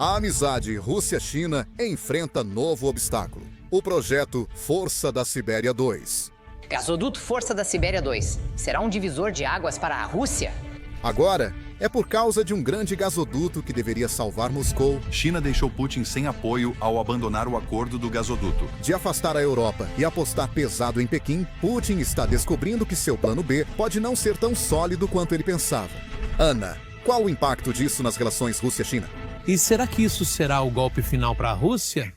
A amizade Rússia-China enfrenta novo obstáculo: o projeto Força da Sibéria 2. Gasoduto Força da Sibéria 2 será um divisor de águas para a Rússia? Agora, é por causa de um grande gasoduto que deveria salvar Moscou China deixou Putin sem apoio ao abandonar o acordo do gasoduto. de afastar a Europa e apostar pesado em Pequim. Putin está descobrindo que seu plano B pode não ser tão sólido quanto ele pensava. Ana, qual o impacto disso nas relações Rússia-China? E será que isso será o golpe final para a Rússia?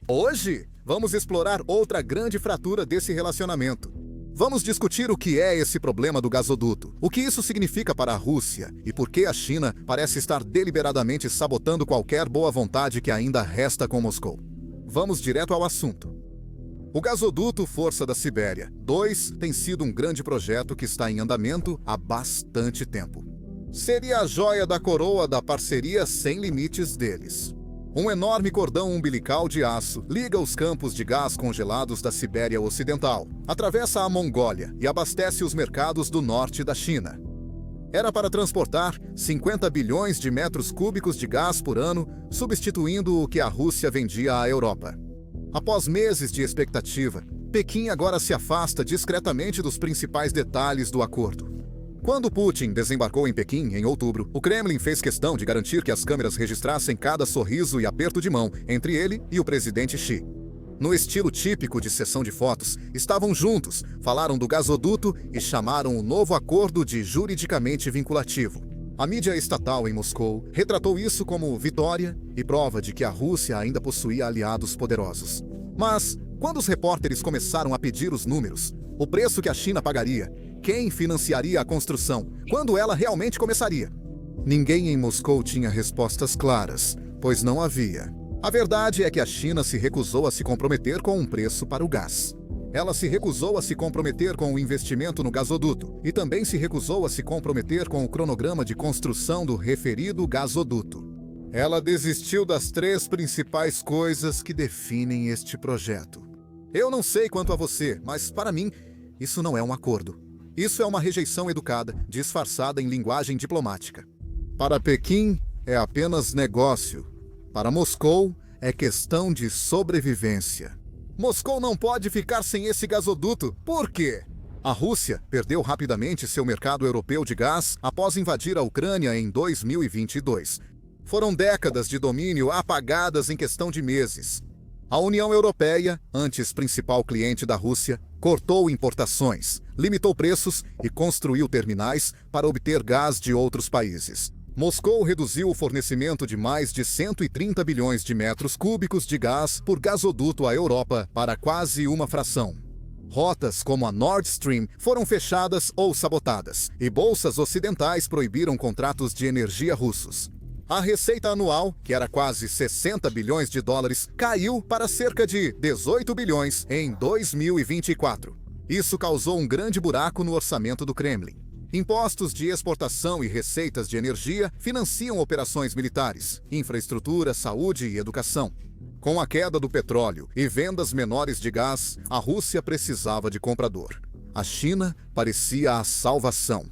Hoje, vamos explorar outra grande fratura desse relacionamento. Vamos discutir o que é esse problema do gasoduto, o que isso significa para a Rússia e por que a China parece estar deliberadamente sabotando qualquer boa vontade que ainda resta com Moscou. Vamos direto ao assunto. O gasoduto Força da Sibéria 2 tem sido um grande projeto que está em andamento há bastante tempo. Seria a joia da coroa da parceria sem limites deles. Um enorme cordão umbilical de aço liga os campos de gás congelados da Sibéria Ocidental, atravessa a Mongólia e abastece os mercados do norte da China. Era para transportar 50 bilhões de metros cúbicos de gás por ano, substituindo o que a Rússia vendia à Europa. Após meses de expectativa, Pequim agora se afasta discretamente dos principais detalhes do acordo. Quando Putin desembarcou em Pequim, em outubro, o Kremlin fez questão de garantir que as câmeras registrassem cada sorriso e aperto de mão entre ele e o presidente Xi. No estilo típico de sessão de fotos, estavam juntos, falaram do gasoduto e chamaram o novo acordo de juridicamente vinculativo. A mídia estatal em Moscou retratou isso como vitória e prova de que a Rússia ainda possuía aliados poderosos. Mas, quando os repórteres começaram a pedir os números, o preço que a China pagaria, quem financiaria a construção, quando ela realmente começaria? Ninguém em Moscou tinha respostas claras, pois não havia. A verdade é que a China se recusou a se comprometer com um preço para o gás. Ela se recusou a se comprometer com o investimento no gasoduto e também se recusou a se comprometer com o cronograma de construção do referido gasoduto. Ela desistiu das 3 principais coisas que definem este projeto. Eu não sei quanto a você, mas para mim, isso não é um acordo. Isso é uma rejeição educada, disfarçada em linguagem diplomática. Para Pequim, é apenas negócio. Para Moscou, é questão de sobrevivência. Moscou não pode ficar sem esse gasoduto. Por quê? A Rússia perdeu rapidamente seu mercado europeu de gás após invadir a Ucrânia em 2022. Foram décadas de domínio apagadas em questão de meses. A União Europeia, antes principal cliente da Rússia, cortou importações, limitou preços e construiu terminais para obter gás de outros países. Moscou reduziu o fornecimento de mais de 130 bilhões de metros cúbicos de gás por gasoduto à Europa para quase uma fração. Rotas como a Nord Stream foram fechadas ou sabotadas, e bolsas ocidentais proibiram contratos de energia russos. A receita anual, que era quase 60 bilhões de dólares, caiu para cerca de 18 bilhões em 2024. Isso causou um grande buraco no orçamento do Kremlin. Impostos de exportação e receitas de energia financiam operações militares, infraestrutura, saúde e educação. Com a queda do petróleo e vendas menores de gás, a Rússia precisava de comprador. A China parecia a salvação.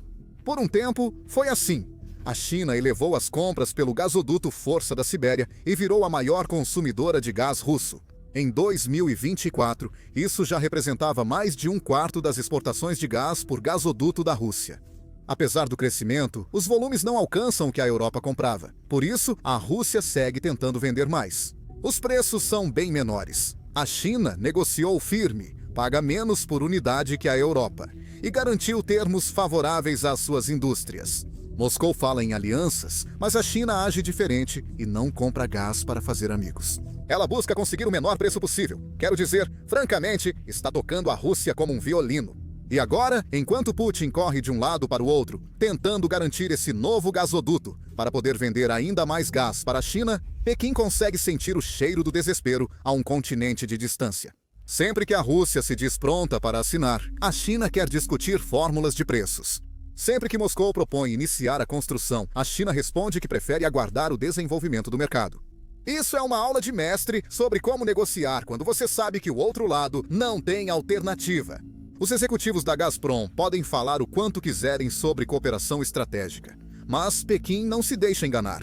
Por um tempo, foi assim. A China elevou as compras pelo gasoduto Força da Sibéria e virou a maior consumidora de gás russo. Em 2024, isso já representava mais de 1/4 das exportações de gás por gasoduto da Rússia. Apesar do crescimento, os volumes não alcançam o que a Europa comprava. Por isso, a Rússia segue tentando vender mais. Os preços são bem menores. A China negociou firme, paga menos por unidade que a Europa, e garantiu termos favoráveis às suas indústrias. Moscou fala em alianças, mas a China age diferente e não compra gás para fazer amigos. Ela busca conseguir o menor preço possível. Quero dizer, francamente, está tocando a Rússia como um violino. E agora, enquanto Putin corre de um lado para o outro, tentando garantir esse novo gasoduto para poder vender ainda mais gás para a China, Pequim consegue sentir o cheiro do desespero a um continente de distância. Sempre que a Rússia se diz pronta para assinar, a China quer discutir fórmulas de preços. Sempre que Moscou propõe iniciar a construção, a China responde que prefere aguardar o desenvolvimento do mercado. Isso é uma aula de mestre sobre como negociar quando você sabe que o outro lado não tem alternativa. Os executivos da Gazprom podem falar o quanto quiserem sobre cooperação estratégica, mas Pequim não se deixa enganar.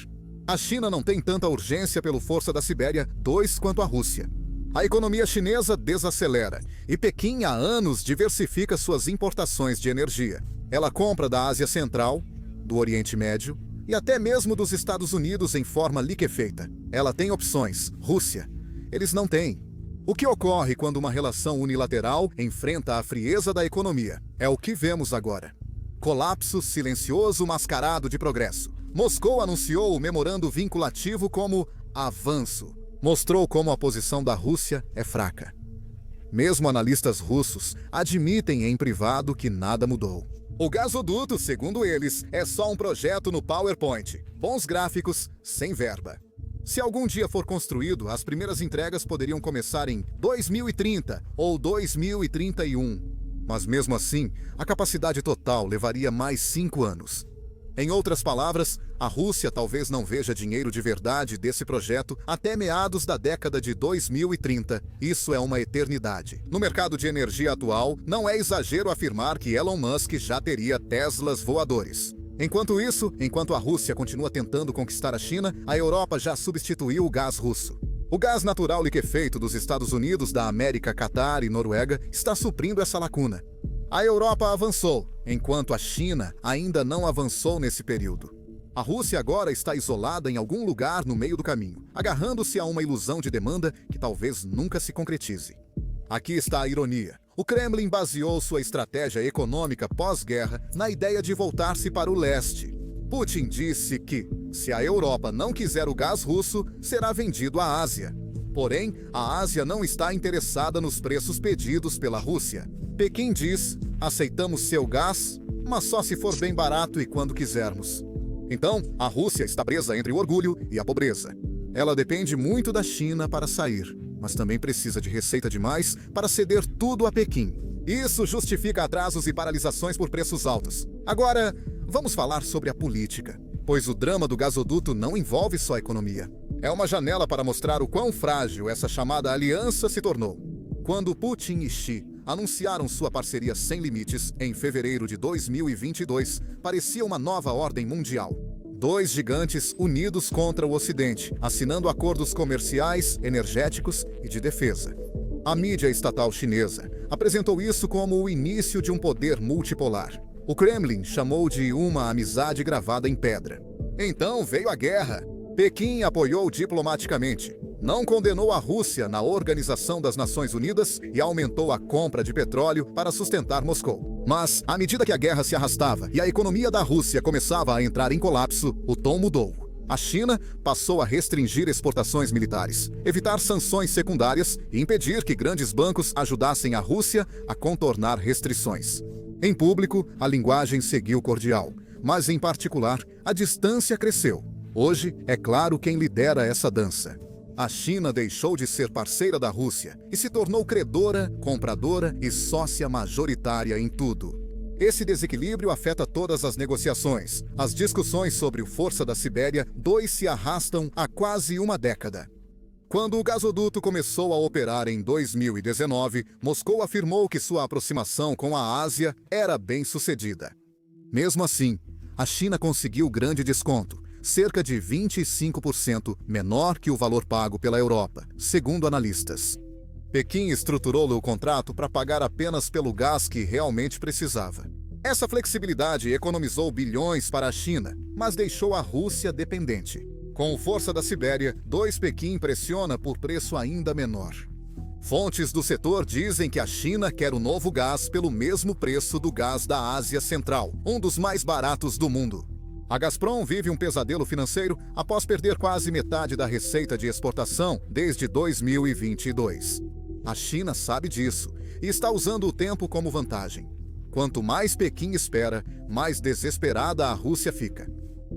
A China não tem tanta urgência pelo Força da Sibéria 2 quanto a Rússia. A economia chinesa desacelera e Pequim há anos diversifica suas importações de energia. Ela compra da Ásia Central, do Oriente Médio e até mesmo dos Estados Unidos em forma liquefeita. Ela tem opções. Rússia, eles não têm. O que ocorre quando uma relação unilateral enfrenta a frieza da economia? É o que vemos agora. Colapso silencioso mascarado de progresso. Moscou anunciou o memorando vinculativo como avanço. Mostrou como a posição da Rússia é fraca. Mesmo analistas russos admitem em privado que nada mudou. O gasoduto, segundo eles, é só um projeto no PowerPoint. Bons gráficos, sem verba. Se algum dia for construído, as primeiras entregas poderiam começar em 2030 ou 2031. Mas mesmo assim, a capacidade total levaria mais 5 anos. Em outras palavras, a Rússia talvez não veja dinheiro de verdade desse projeto até meados da década de 2030. Isso é uma eternidade. No mercado de energia atual, não é exagero afirmar que Elon Musk já teria Teslas voadores. Enquanto isso, enquanto a Rússia continua tentando conquistar a China, a Europa já substituiu o gás russo. O gás natural liquefeito dos Estados Unidos, da América, Catar e Noruega está suprindo essa lacuna. A Europa avançou, enquanto a China ainda não avançou nesse período. A Rússia agora está isolada em algum lugar no meio do caminho, agarrando-se a uma ilusão de demanda que talvez nunca se concretize. Aqui está a ironia. O Kremlin baseou sua estratégia econômica pós-guerra na ideia de voltar-se para o leste. Putin disse que, se a Europa não quiser o gás russo, será vendido à Ásia. Porém, a Ásia não está interessada nos preços pedidos pela Rússia. Pequim diz: aceitamos seu gás, mas só se for bem barato e quando quisermos. Então, a Rússia está presa entre o orgulho e a pobreza. Ela depende muito da China para sair, mas também precisa de receita demais para ceder tudo a Pequim. Isso justifica atrasos e paralisações por preços altos. Agora, vamos falar sobre a política, pois o drama do gasoduto não envolve só a economia. É uma janela para mostrar o quão frágil essa chamada aliança se tornou. Quando Putin e Xi anunciaram sua parceria sem limites em fevereiro de 2022, parecia uma nova ordem mundial. Dois gigantes unidos contra o Ocidente, assinando acordos comerciais, energéticos e de defesa. A mídia estatal chinesa apresentou isso como o início de um poder multipolar. O Kremlin chamou de uma amizade gravada em pedra. Então veio a guerra. Pequim apoiou diplomaticamente. Não condenou a Rússia na Organização das Nações Unidas e aumentou a compra de petróleo para sustentar Moscou. Mas, à medida que a guerra se arrastava e a economia da Rússia começava a entrar em colapso, o tom mudou. A China passou a restringir exportações militares, evitar sanções secundárias e impedir que grandes bancos ajudassem a Rússia a contornar restrições. Em público, a linguagem seguiu cordial, mas, em particular, a distância cresceu. Hoje, é claro quem lidera essa dança. A China deixou de ser parceira da Rússia e se tornou credora, compradora e sócia majoritária em tudo. Esse desequilíbrio afeta todas as negociações. As discussões sobre o Força da Sibéria 2 se arrastam há quase uma década. Quando o gasoduto começou a operar em 2019, Moscou afirmou que sua aproximação com a Ásia era bem-sucedida. Mesmo assim, a China conseguiu grande desconto, cerca de 25% menor que o valor pago pela Europa, segundo analistas. Pequim estruturou o contrato para pagar apenas pelo gás que realmente precisava. Essa flexibilidade economizou bilhões para a China, mas deixou a Rússia dependente. Com o Força da Sibéria 2, Pequim pressiona por preço ainda menor. Fontes do setor dizem que a China quer o novo gás pelo mesmo preço do gás da Ásia Central, um dos mais baratos do mundo. A Gazprom vive um pesadelo financeiro após perder quase metade da receita de exportação desde 2022. A China sabe disso e está usando o tempo como vantagem. Quanto mais Pequim espera, mais desesperada a Rússia fica.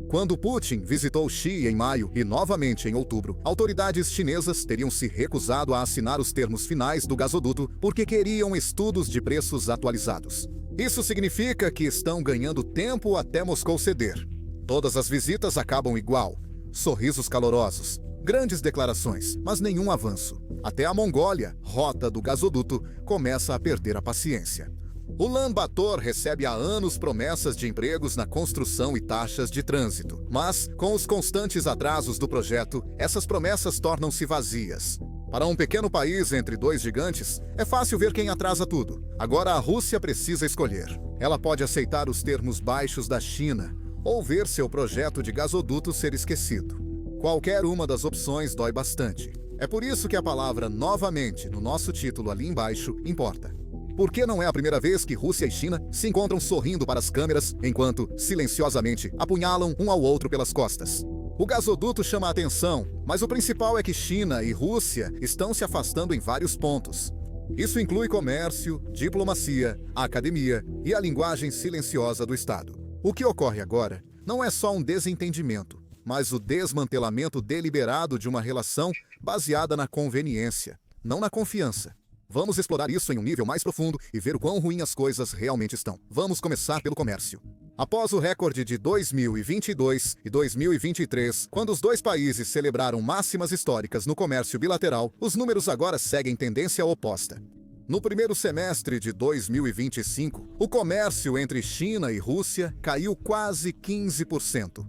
Quando Putin visitou Xi em maio e novamente em outubro, autoridades chinesas teriam se recusado a assinar os termos finais do gasoduto porque queriam estudos de preços atualizados. Isso significa que estão ganhando tempo até Moscou ceder. Todas as visitas acabam igual. Sorrisos calorosos, grandes declarações, mas nenhum avanço. Até a Mongólia, rota do gasoduto, começa a perder a paciência. Ulan Bator recebe há anos promessas de empregos na construção e taxas de trânsito. Mas, com os constantes atrasos do projeto, essas promessas tornam-se vazias. Para um pequeno país entre dois gigantes, é fácil ver quem atrasa tudo. Agora a Rússia precisa escolher. Ela pode aceitar os termos baixos da China ou ver seu projeto de gasoduto ser esquecido. Qualquer uma das opções dói bastante. É por isso que a palavra novamente no nosso título ali embaixo importa. Porque não é a primeira vez que Rússia e China se encontram sorrindo para as câmeras enquanto, silenciosamente, apunhalam um ao outro pelas costas. O gasoduto chama a atenção, mas o principal é que China e Rússia estão se afastando em vários pontos. Isso inclui comércio, diplomacia, a academia e a linguagem silenciosa do Estado. O que ocorre agora não é só um desentendimento, mas o desmantelamento deliberado de uma relação baseada na conveniência, não na confiança. Vamos explorar isso em um nível mais profundo e ver o quão ruim as coisas realmente estão. Vamos começar pelo comércio. Após o recorde de 2022 e 2023, quando os dois países celebraram máximas históricas no comércio bilateral, os números agora seguem tendência oposta. No primeiro semestre de 2025, o comércio entre China e Rússia caiu quase 15%.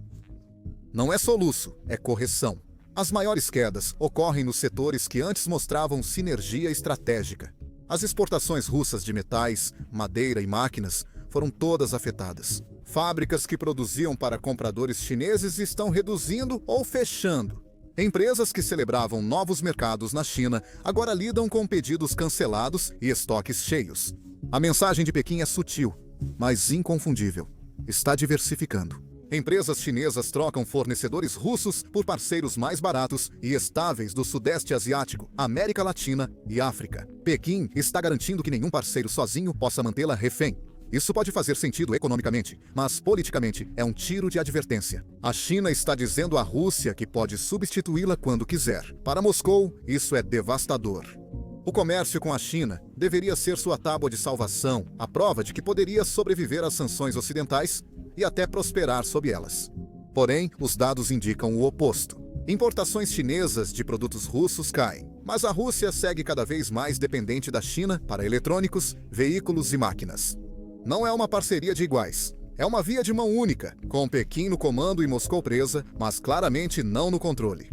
Não é soluço, é correção. As maiores quedas ocorrem nos setores que antes mostravam sinergia estratégica. As exportações russas de metais, madeira e máquinas foram todas afetadas. Fábricas que produziam para compradores chineses estão reduzindo ou fechando. Empresas que celebravam novos mercados na China agora lidam com pedidos cancelados e estoques cheios. A mensagem de Pequim é sutil, mas inconfundível. Está diversificando. Empresas chinesas trocam fornecedores russos por parceiros mais baratos e estáveis do Sudeste Asiático, América Latina e África. Pequim está garantindo que nenhum parceiro sozinho possa mantê-la refém. Isso pode fazer sentido economicamente, mas politicamente é um tiro de advertência. A China está dizendo à Rússia que pode substituí-la quando quiser. Para Moscou, isso é devastador. O comércio com a China deveria ser sua tábua de salvação, a prova de que poderia sobreviver às sanções ocidentais e até prosperar sob elas. Porém, os dados indicam o oposto. Importações chinesas de produtos russos caem, mas a Rússia segue cada vez mais dependente da China para eletrônicos, veículos e máquinas. Não é uma parceria de iguais. É uma via de mão única, com Pequim no comando e Moscou presa, mas claramente não no controle.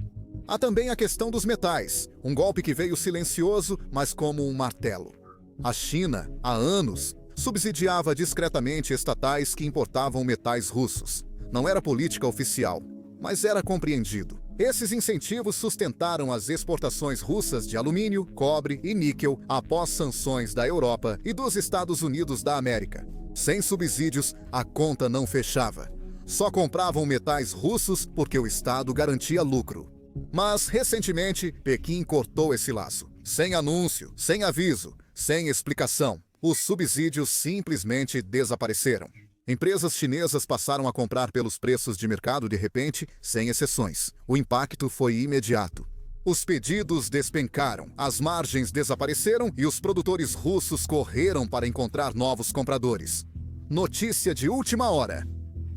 Há também a questão dos metais, um golpe que veio silencioso, mas como um martelo. A China, há anos, subsidiava discretamente estatais que importavam metais russos. Não era política oficial, mas era compreendido. Esses incentivos sustentaram as exportações russas de alumínio, cobre e níquel após sanções da Europa e dos Estados Unidos da América. Sem subsídios, a conta não fechava. Só compravam metais russos porque o Estado garantia lucro. Mas, recentemente, Pequim cortou esse laço. Sem anúncio, sem aviso, sem explicação. Os subsídios simplesmente desapareceram. Empresas chinesas passaram a comprar pelos preços de mercado de repente, sem exceções. O impacto foi imediato. Os pedidos despencaram, as margens desapareceram e os produtores russos correram para encontrar novos compradores. Notícia de última hora: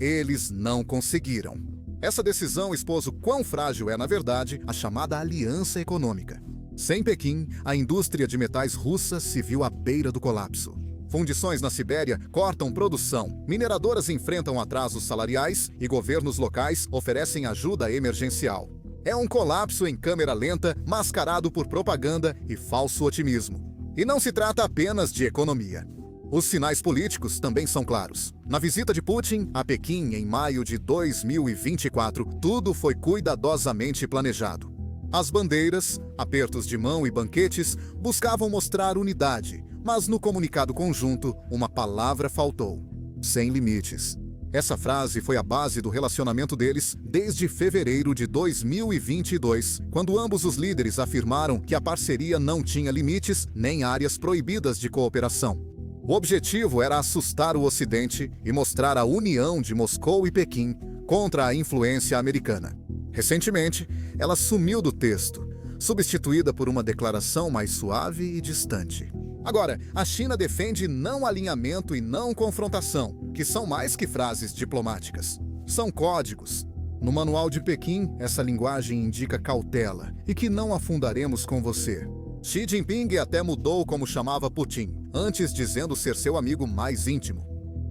eles não conseguiram. Essa decisão expôs o quão frágil é, na verdade, a chamada aliança econômica. Sem Pequim, a indústria de metais russa se viu à beira do colapso. Fundições na Sibéria cortam produção, mineradoras enfrentam atrasos salariais e governos locais oferecem ajuda emergencial. É um colapso em câmera lenta, mascarado por propaganda e falso otimismo. E não se trata apenas de economia. Os sinais políticos também são claros. Na visita de Putin a Pequim em maio de 2024, tudo foi cuidadosamente planejado. As bandeiras, apertos de mão e banquetes buscavam mostrar unidade, mas no comunicado conjunto, uma palavra faltou: sem limites. Essa frase foi a base do relacionamento deles desde fevereiro de 2022, quando ambos os líderes afirmaram que a parceria não tinha limites nem áreas proibidas de cooperação. O objetivo era assustar o Ocidente e mostrar a união de Moscou e Pequim contra a influência americana. Recentemente, ela sumiu do texto, substituída por uma declaração mais suave e distante. Agora, a China defende não alinhamento e não confrontação, que são mais que frases diplomáticas. São códigos. No manual de Pequim, essa linguagem indica cautela e que não afundaremos com você. Xi Jinping até mudou como chamava Putin, antes dizendo ser seu amigo mais íntimo.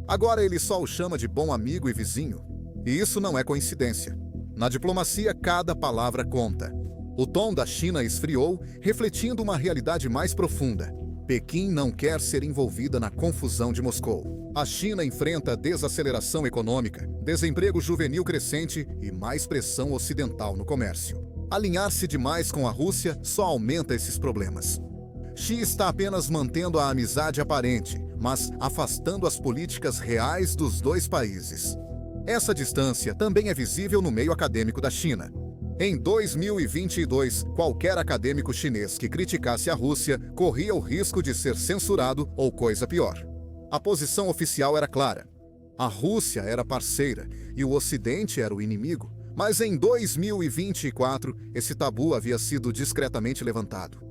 Agora ele só o chama de bom amigo e vizinho. E isso não é coincidência. Na diplomacia, cada palavra conta. O tom da China esfriou, refletindo uma realidade mais profunda. Pequim não quer ser envolvida na confusão de Moscou. A China enfrenta desaceleração econômica, desemprego juvenil crescente e mais pressão ocidental no comércio. Alinhar-se demais com a Rússia só aumenta esses problemas. Xi está apenas mantendo a amizade aparente, mas afastando as políticas reais dos dois países. Essa distância também é visível no meio acadêmico da China. Em 2022, qualquer acadêmico chinês que criticasse a Rússia corria o risco de ser censurado ou coisa pior. A posição oficial era clara. A Rússia era parceira e o Ocidente era o inimigo. Mas em 2024, esse tabu havia sido discretamente levantado.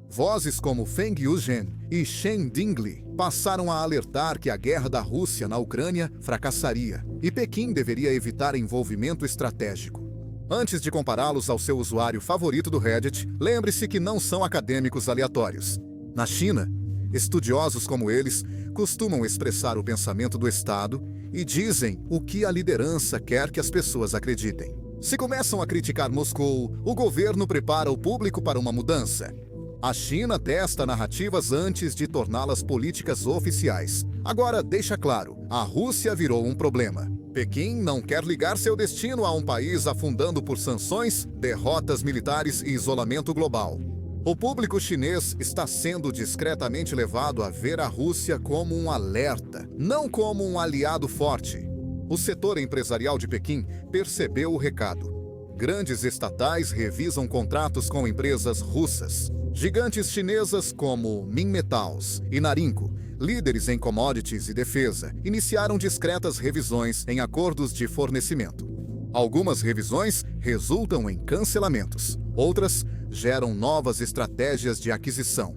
Vozes como Feng Yuzhen e Shen Dingli passaram a alertar que a guerra da Rússia na Ucrânia fracassaria e Pequim deveria evitar envolvimento estratégico. Antes de compará-los ao seu usuário favorito do Reddit, lembre-se que não são acadêmicos aleatórios. Na China, estudiosos como eles costumam expressar o pensamento do Estado e dizem o que a liderança quer que as pessoas acreditem. Se começam a criticar Moscou, o governo prepara o público para uma mudança. A China testa narrativas antes de torná-las políticas oficiais. Agora, deixa claro, a Rússia virou um problema. Pequim não quer ligar seu destino a um país afundando por sanções, derrotas militares e isolamento global. O público chinês está sendo discretamente levado a ver a Rússia como um alerta, não como um aliado forte. O setor empresarial de Pequim percebeu o recado. Grandes estatais revisam contratos com empresas russas. Gigantes chinesas como Minmetals e Narinco, líderes em commodities e defesa, iniciaram discretas revisões em acordos de fornecimento. Algumas revisões resultam em cancelamentos, outras geram novas estratégias de aquisição.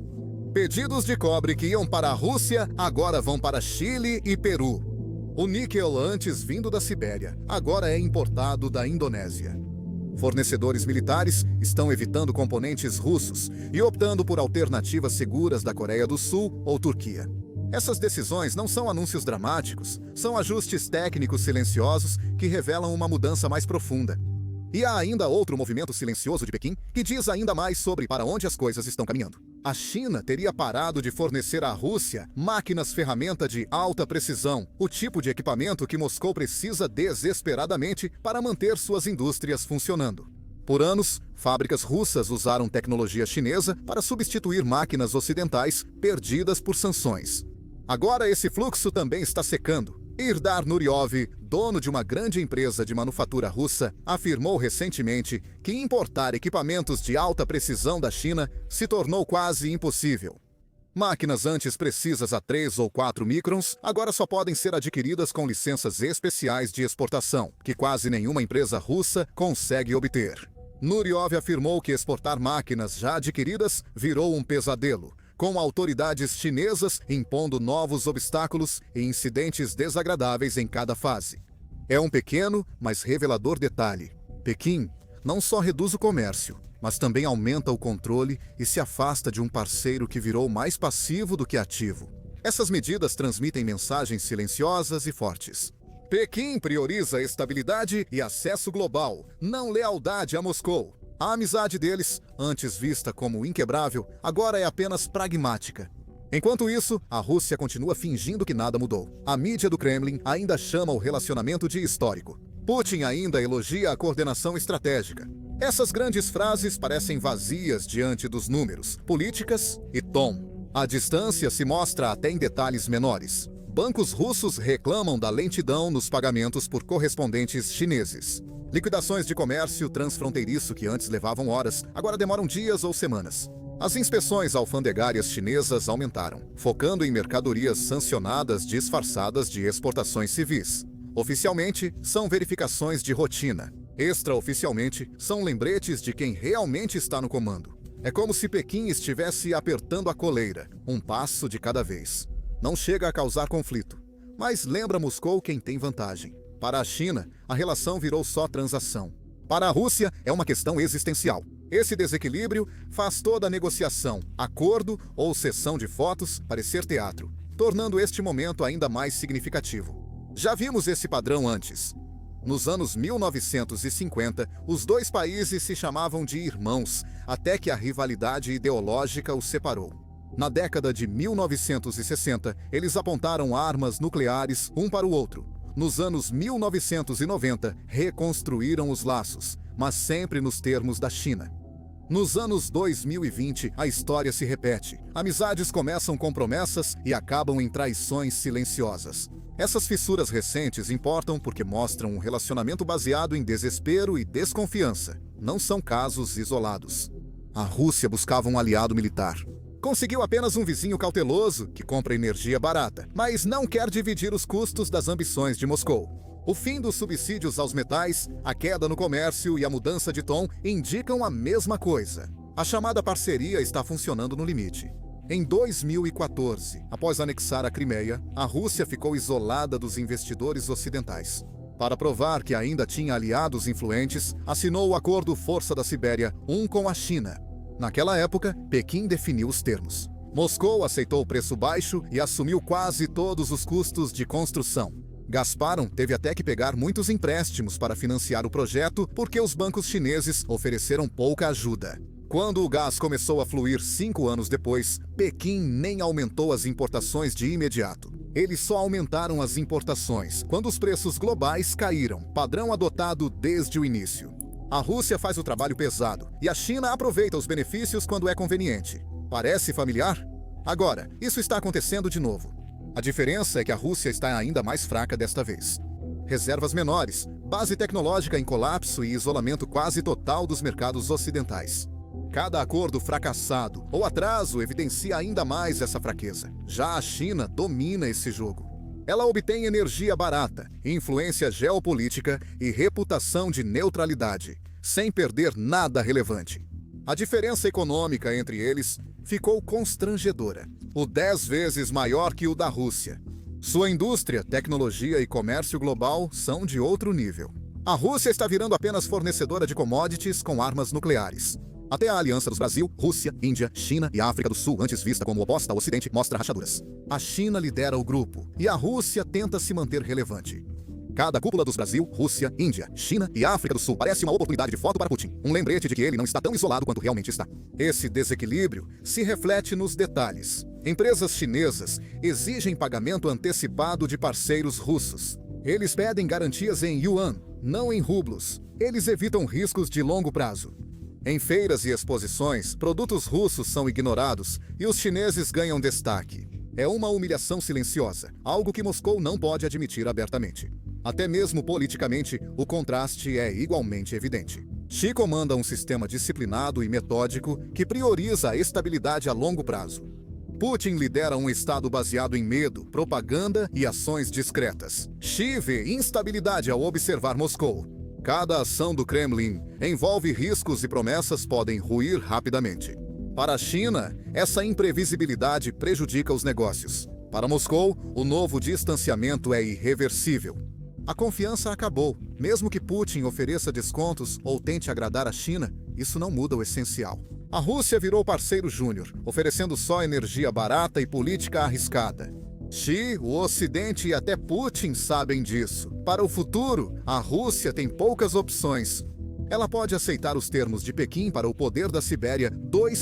Pedidos de cobre que iam para a Rússia agora vão para Chile e Peru. O níquel, antes vindo da Sibéria, agora é importado da Indonésia. Fornecedores militares estão evitando componentes russos e optando por alternativas seguras da Coreia do Sul ou Turquia. Essas decisões não são anúncios dramáticos, são ajustes técnicos silenciosos que revelam uma mudança mais profunda. E há ainda outro movimento silencioso de Pequim que diz ainda mais sobre para onde as coisas estão caminhando. A China teria parado de fornecer à Rússia máquinas-ferramenta de alta precisão, o tipo de equipamento que Moscou precisa desesperadamente para manter suas indústrias funcionando. Por anos, fábricas russas usaram tecnologia chinesa para substituir máquinas ocidentais perdidas por sanções. Agora esse fluxo também está secando. Ildar Nuryov, dono de uma grande empresa de manufatura russa, afirmou recentemente que importar equipamentos de alta precisão da China se tornou quase impossível. Máquinas antes precisas a 3 ou 4 microns agora só podem ser adquiridas com licenças especiais de exportação, que quase nenhuma empresa russa consegue obter. Nuryov afirmou que exportar máquinas já adquiridas virou um pesadelo, com autoridades chinesas impondo novos obstáculos e incidentes desagradáveis em cada fase. É um pequeno, mas revelador detalhe. Pequim não só reduz o comércio, mas também aumenta o controle e se afasta de um parceiro que virou mais passivo do que ativo. Essas medidas transmitem mensagens silenciosas e fortes. Pequim prioriza estabilidade e acesso global, não lealdade a Moscou. A amizade deles, antes vista como inquebrável, agora é apenas pragmática. Enquanto isso, a Rússia continua fingindo que nada mudou. A mídia do Kremlin ainda chama o relacionamento de histórico. Putin ainda elogia a coordenação estratégica. Essas grandes frases parecem vazias diante dos números, políticas e tom. A distância se mostra até em detalhes menores. Bancos russos reclamam da lentidão nos pagamentos por correspondentes chineses. Liquidações de comércio transfronteiriço que antes levavam horas, agora demoram dias ou semanas. As inspeções alfandegárias chinesas aumentaram, focando em mercadorias sancionadas disfarçadas de exportações civis. Oficialmente, são verificações de rotina. Extraoficialmente, são lembretes de quem realmente está no comando. É como se Pequim estivesse apertando a coleira, um passo de cada vez. Não chega a causar conflito, mas lembra Moscou quem tem vantagem. Para a China, a relação virou só transação. Para a Rússia, é uma questão existencial. Esse desequilíbrio faz toda a negociação, acordo ou sessão de fotos parecer teatro, tornando este momento ainda mais significativo. Já vimos esse padrão antes. Nos anos 1950, os dois países se chamavam de irmãos, até que a rivalidade ideológica os separou. Na década de 1960, eles apontaram armas nucleares um para o outro. Nos anos 1990, reconstruíram os laços, mas sempre nos termos da China. Nos anos 2020, a história se repete. Amizades começam com promessas e acabam em traições silenciosas. Essas fissuras recentes importam porque mostram um relacionamento baseado em desespero e desconfiança. Não são casos isolados. A Rússia buscava um aliado militar. Conseguiu apenas um vizinho cauteloso que compra energia barata, mas não quer dividir os custos das ambições de Moscou. O fim dos subsídios aos metais, a queda no comércio e a mudança de tom indicam a mesma coisa. A chamada parceria está funcionando no limite. Em 2014, após anexar a Crimeia, a Rússia ficou isolada dos investidores ocidentais. Para provar que ainda tinha aliados influentes, assinou o Acordo Força da Sibéria I com a China. Naquela época, Pequim definiu os termos. Moscou aceitou o preço baixo e assumiu quase todos os custos de construção. Gasparom teve até que pegar muitos empréstimos para financiar o projeto porque os bancos chineses ofereceram pouca ajuda. Quando o gás começou a fluir 5 anos depois, Pequim nem aumentou as importações de imediato. Eles só aumentaram as importações quando os preços globais caíram, padrão adotado desde o início. A Rússia faz o trabalho pesado e a China aproveita os benefícios quando é conveniente. Parece familiar? Agora, isso está acontecendo de novo. A diferença é que a Rússia está ainda mais fraca desta vez. Reservas menores, base tecnológica em colapso e isolamento quase total dos mercados ocidentais. Cada acordo fracassado ou atraso evidencia ainda mais essa fraqueza. Já a China domina esse jogo. Ela obtém energia barata, influência geopolítica e reputação de neutralidade, sem perder nada relevante. A diferença econômica entre eles ficou constrangedora, 10 vezes maior que o da Rússia. Sua indústria, tecnologia e comércio global são de outro nível. A Rússia está virando apenas fornecedora de commodities com armas nucleares. Até a aliança dos Brasil, Rússia, Índia, China e África do Sul, antes vista como oposta ao Ocidente, mostra rachaduras. A China lidera o grupo e a Rússia tenta se manter relevante. Cada cúpula dos Brasil, Rússia, Índia, China e África do Sul parece uma oportunidade de foto para Putin. Um lembrete de que ele não está tão isolado quanto realmente está. Esse desequilíbrio se reflete nos detalhes. Empresas chinesas exigem pagamento antecipado de parceiros russos. Eles pedem garantias em yuan, não em rublos. Eles evitam riscos de longo prazo. Em feiras e exposições, produtos russos são ignorados e os chineses ganham destaque. É uma humilhação silenciosa, algo que Moscou não pode admitir abertamente. Até mesmo politicamente, o contraste é igualmente evidente. Xi comanda um sistema disciplinado e metódico que prioriza a estabilidade a longo prazo. Putin lidera um Estado baseado em medo, propaganda e ações discretas. Xi vê instabilidade ao observar Moscou. Cada ação do Kremlin envolve riscos e promessas podem ruir rapidamente. Para a China, essa imprevisibilidade prejudica os negócios. Para Moscou, o novo distanciamento é irreversível. A confiança acabou. Mesmo que Putin ofereça descontos ou tente agradar a China, isso não muda o essencial. A Rússia virou parceiro júnior, oferecendo só energia barata e política arriscada. Xi, o Ocidente e até Putin sabem disso. Para o futuro, a Rússia tem poucas opções. Ela pode aceitar os termos de Pequim para o poder da Sibéria,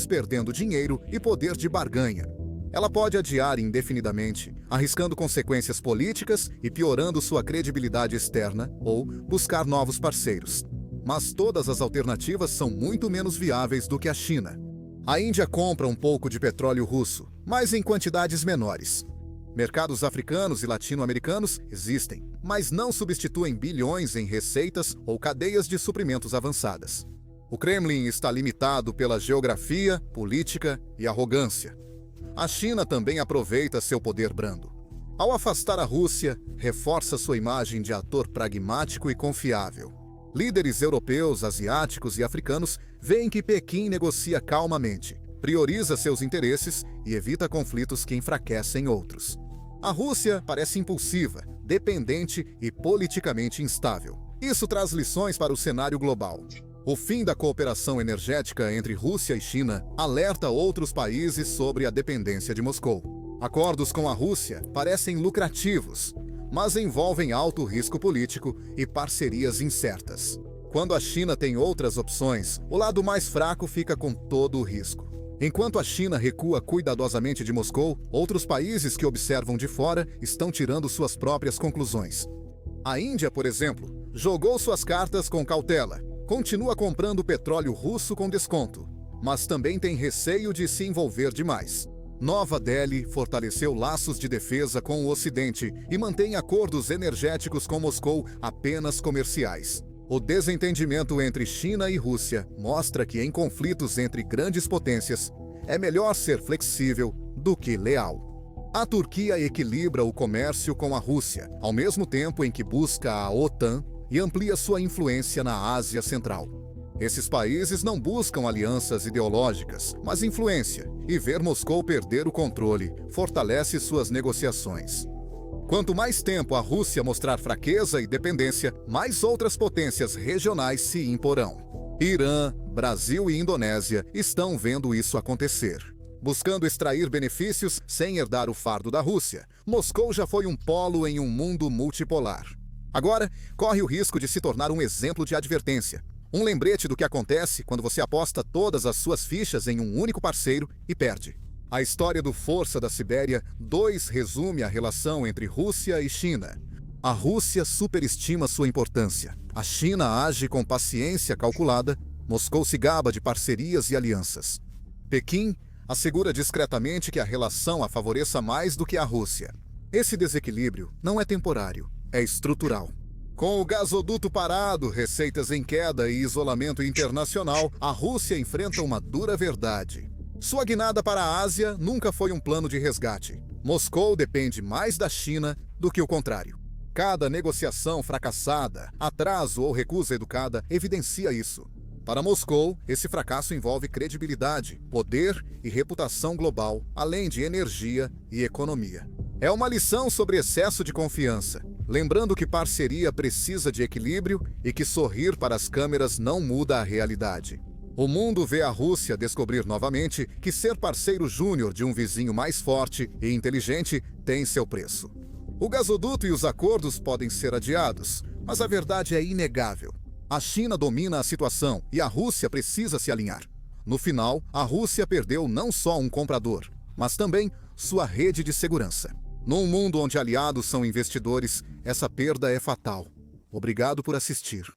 perdendo dinheiro e poder de barganha. Ela pode adiar indefinidamente, arriscando consequências políticas e piorando sua credibilidade externa, ou buscar novos parceiros. Mas todas as alternativas são muito menos viáveis do que a China. A Índia compra um pouco de petróleo russo, mas em quantidades menores. Mercados africanos e latino-americanos existem, mas não substituem bilhões em receitas ou cadeias de suprimentos avançadas. O Kremlin está limitado pela geografia, política e arrogância. A China também aproveita seu poder brando. Ao afastar a Rússia, reforça sua imagem de ator pragmático e confiável. Líderes europeus, asiáticos e africanos veem que Pequim negocia calmamente, prioriza seus interesses e evita conflitos que enfraquecem outros. A Rússia parece impulsiva, dependente e politicamente instável. Isso traz lições para o cenário global. O fim da cooperação energética entre Rússia e China alerta outros países sobre a dependência de Moscou. Acordos com a Rússia parecem lucrativos, mas envolvem alto risco político e parcerias incertas. Quando a China tem outras opções, o lado mais fraco fica com todo o risco. Enquanto a China recua cuidadosamente de Moscou, outros países que observam de fora estão tirando suas próprias conclusões. A Índia, por exemplo, jogou suas cartas com cautela. Continua comprando petróleo russo com desconto, mas também tem receio de se envolver demais. Nova Delhi fortaleceu laços de defesa com o Ocidente e mantém acordos energéticos com Moscou apenas comerciais. O desentendimento entre China e Rússia mostra que em conflitos entre grandes potências é melhor ser flexível do que leal. A Turquia equilibra o comércio com a Rússia, ao mesmo tempo em que busca a OTAN e amplia sua influência na Ásia Central. Esses países não buscam alianças ideológicas, mas influência, e ver Moscou perder o controle fortalece suas negociações. Quanto mais tempo a Rússia mostrar fraqueza e dependência, mais outras potências regionais se imporão. Irã, Brasil e Indonésia estão vendo isso acontecer. Buscando extrair benefícios sem herdar o fardo da Rússia, Moscou já foi um polo em um mundo multipolar. Agora, corre o risco de se tornar um exemplo de advertência. Um lembrete do que acontece quando você aposta todas as suas fichas em um único parceiro e perde. A história do Força da Sibéria 2 resume a relação entre Rússia e China. A Rússia superestima sua importância. A China age com paciência calculada. Moscou se gaba de parcerias e alianças. Pequim assegura discretamente que a relação a favoreça mais do que a Rússia. Esse desequilíbrio não é temporário, é estrutural. Com o gasoduto parado, receitas em queda e isolamento internacional, a Rússia enfrenta uma dura verdade. Sua guinada para a Ásia nunca foi um plano de resgate. Moscou depende mais da China do que o contrário. Cada negociação fracassada, atraso ou recusa educada evidencia isso. Para Moscou, esse fracasso envolve credibilidade, poder e reputação global, além de energia e economia. É uma lição sobre excesso de confiança, lembrando que parceria precisa de equilíbrio e que sorrir para as câmeras não muda a realidade. O mundo vê a Rússia descobrir novamente que ser parceiro júnior de um vizinho mais forte e inteligente tem seu preço. O gasoduto e os acordos podem ser adiados, mas a verdade é inegável. A China domina a situação e a Rússia precisa se alinhar. No final, a Rússia perdeu não só um comprador, mas também sua rede de segurança. Num mundo onde aliados são investidores, essa perda é fatal. Obrigado por assistir.